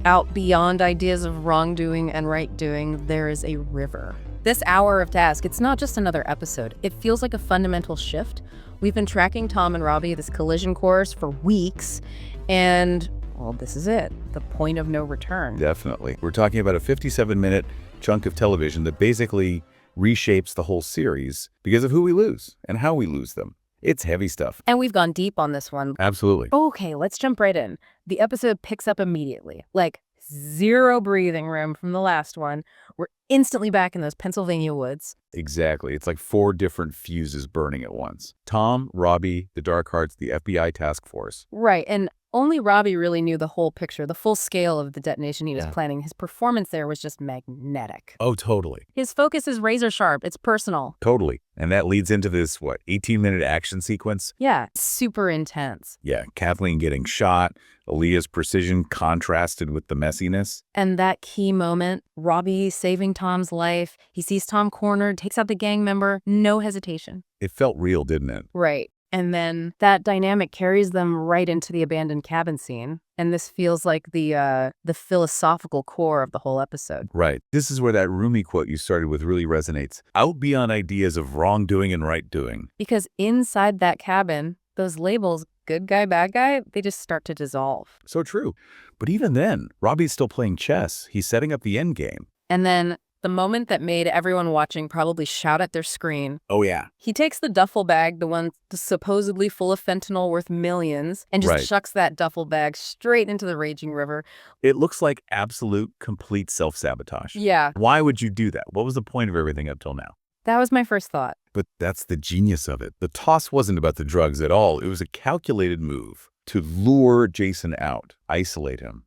Out beyond ideas of wrongdoing and right-doing, there is a river. This hour of task, it's not just another episode. It feels like a fundamental shift. We've been tracking Tom and Robbie, this collision course, for weeks, and, well, this is it. The point of no return. Definitely. We're talking about a 57-minute chunk of television that basically reshapes the whole series because of who we lose and how we lose them. It's heavy stuff. And we've gone deep on this one. Absolutely. Okay, let's jump right in. The episode picks up immediately. Like, zero breathing room from the last one. We're instantly back in those Pennsylvania woods. Exactly. It's like 4 different fuses burning at once. Tom, Robbie, the Dark Hearts, the FBI task force. Right, and only Robbie really knew the whole picture, the full scale of the detonation he was planning. His performance there was just magnetic. Oh, totally. His focus is razor sharp. It's personal. Totally. And that leads into this, 18-minute action sequence? Yeah, super intense. Yeah, Kathleen getting shot, Aaliyah's precision contrasted with the messiness. And that key moment, Robbie saving Tom's life. He sees Tom cornered, takes out the gang member, no hesitation. It felt real, didn't it? Right. And then that dynamic carries them right into the abandoned cabin scene. And this feels like the philosophical core of the whole episode. Right. This is where that Rumi quote you started with really resonates. Out beyond ideas of wrongdoing and right-doing. Because inside that cabin, those labels, good guy, bad guy, they just start to dissolve. So true. But even then, Robbie's still playing chess. He's setting up the end game. And then the moment that made everyone watching probably shout at their screen. Oh, yeah. He takes the duffel bag, the one supposedly full of fentanyl worth millions, and just chucks that duffel bag straight into the raging river. It looks like absolute, complete self-sabotage. Yeah. Why would you do that? What was the point of everything up till now? That was my first thought. But that's the genius of it. The toss wasn't about the drugs at all. It was a calculated move to lure Jason out, isolate him.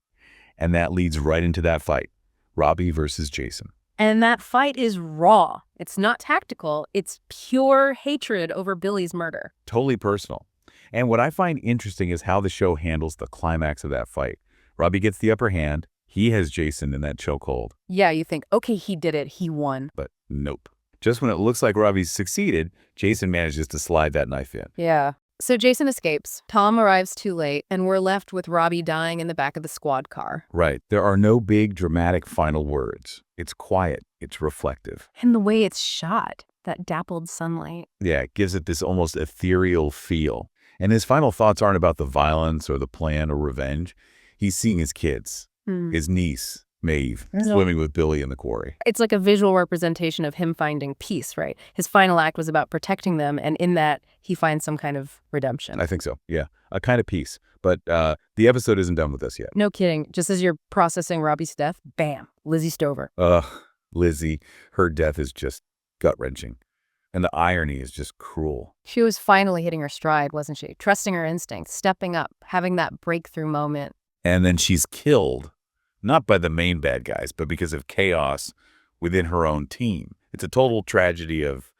And that leads right into that fight. Robbie versus Jason. And that fight is raw. It's not tactical. It's pure hatred over Billy's murder. Totally personal. And what I find interesting is how the show handles the climax of that fight. Robbie gets the upper hand. He has Jason in that chokehold. Yeah, you think, okay, he did it. He won. But nope. Just when it looks like Robbie's succeeded, Jason manages to slide that knife in. Yeah. So Jason escapes. Tom arrives too late, and we're left with Robbie dying in the back of the squad car. Right. There are no big, dramatic final words. It's quiet. It's reflective. And the way it's shot, that dappled sunlight. Yeah, it gives it this almost ethereal feel. And his final thoughts aren't about the violence or the plan or revenge. He's seeing his kids, his niece, Maeve, swimming with Billy in the quarry. It's like a visual representation of him finding peace, right? His final act was about protecting them, and in that, he finds some kind of redemption. I think so, yeah. A kind of peace. But the episode isn't done with us yet. No kidding. Just as you're processing Robbie's death, bam, Lizzie Stover. Ugh, Lizzie. Her death is just gut-wrenching. And the irony is just cruel. She was finally hitting her stride, wasn't she? Trusting her instincts, stepping up, having that breakthrough moment. And then she's killed. Not by the main bad guys, but because of chaos within her own team. It's a total tragedy of,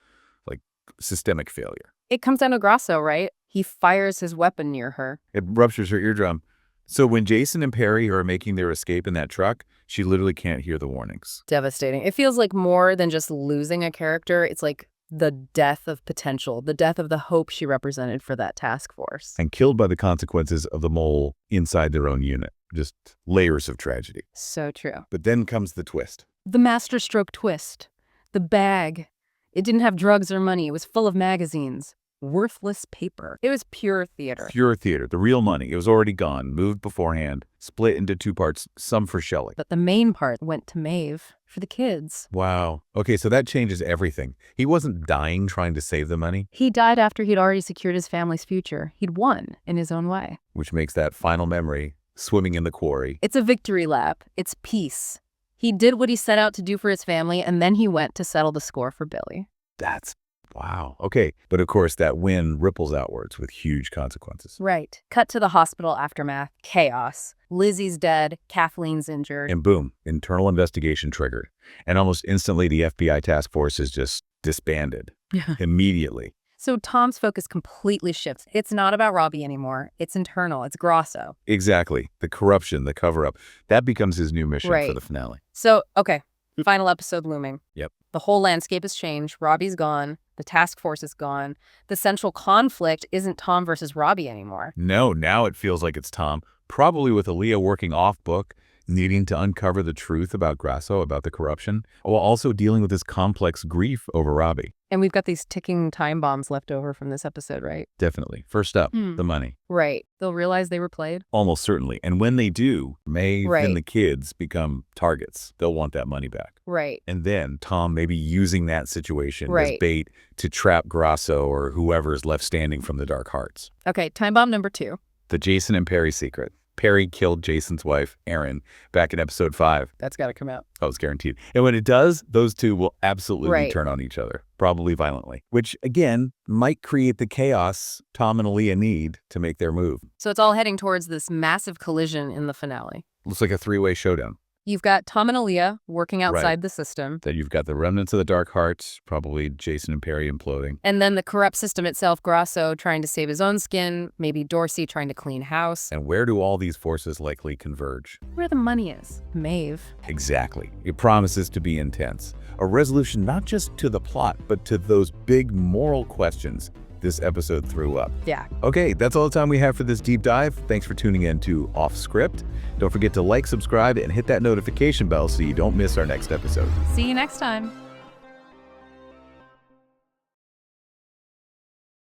systemic failure. It comes down to Grasso, right? He fires his weapon near her. It ruptures her eardrum. So when Jason and Perry are making their escape in that truck, she literally can't hear the warnings. Devastating. It feels like more than just losing a character. It's like the death of potential, the death of the hope she represented for that task force. And killed by the consequences of the mole inside their own unit. Just layers of tragedy. So true. But then comes the twist. The masterstroke twist. The bag. It didn't have drugs or money. It was full of magazines. Worthless paper. It was pure theater. Pure theater. The real money. It was already gone, moved beforehand, split into 2 parts, some for Shelley. But the main part went to Maeve for the kids. Wow. Okay, so that changes everything. He wasn't dying trying to save the money. He died after he'd already secured his family's future. He'd won in his own way. Which makes that final memory, swimming in the quarry. It's a victory lap. It's peace. He did what he set out to do for his family, and then he went to settle the score for Billy. That's wow. Okay. But of course, that win ripples outwards with huge consequences. Right. Cut to the hospital aftermath. Chaos. Lizzie's dead. Kathleen's injured. And boom, internal investigation triggered. And almost instantly, the FBI task force is just disbanded. Immediately. So Tom's focus completely shifts. It's not about Robbie anymore. It's internal. It's Grasso. Exactly. The corruption, the cover-up. That becomes his new mission for the finale. So, okay. Final episode looming. Yep. The whole landscape has changed. Robbie's gone. The task force is gone. The central conflict isn't Tom versus Robbie anymore. No, now it feels like it's Tom, probably with Aaliyah working off book, needing to uncover the truth about Grasso, about the corruption, while also dealing with this complex grief over Robbie. And we've got these ticking time bombs left over from this episode, right? Definitely. First up, the money. Right. They'll realize they were played? Almost certainly. And when they do, Maeve Right. and the kids become targets. They'll want that money back. Right. And then Tom maybe using that situation as Right. bait to trap Grasso or whoever is left standing from the Dark Hearts. Okay, time bomb number 2. The Jason and Perry secret. Perry killed Jason's wife, Erin, back in episode 5. That's got to come out. Oh, it's guaranteed. And when it does, those two will absolutely Right. turn on each other, probably violently, which, again, might create the chaos Tom and Aaliyah need to make their move. So it's all heading towards this massive collision in the finale. Looks like a three-way showdown. You've got Tom and Aaliyah working outside the system. Then you've got the remnants of the Dark Hearts, probably Jason and Perry imploding. And then the corrupt system itself, Grasso trying to save his own skin, maybe Dorsey trying to clean house. And where do all these forces likely converge? Where the money is. Maeve. Exactly. It promises to be intense. A resolution not just to the plot, but to those big moral questions this episode threw up. Yeah. Okay, that's all the time we have for this deep dive. Thanks for tuning in to Off Script. Don't forget to like, subscribe, and hit that notification bell so you don't miss our next episode. See you next time.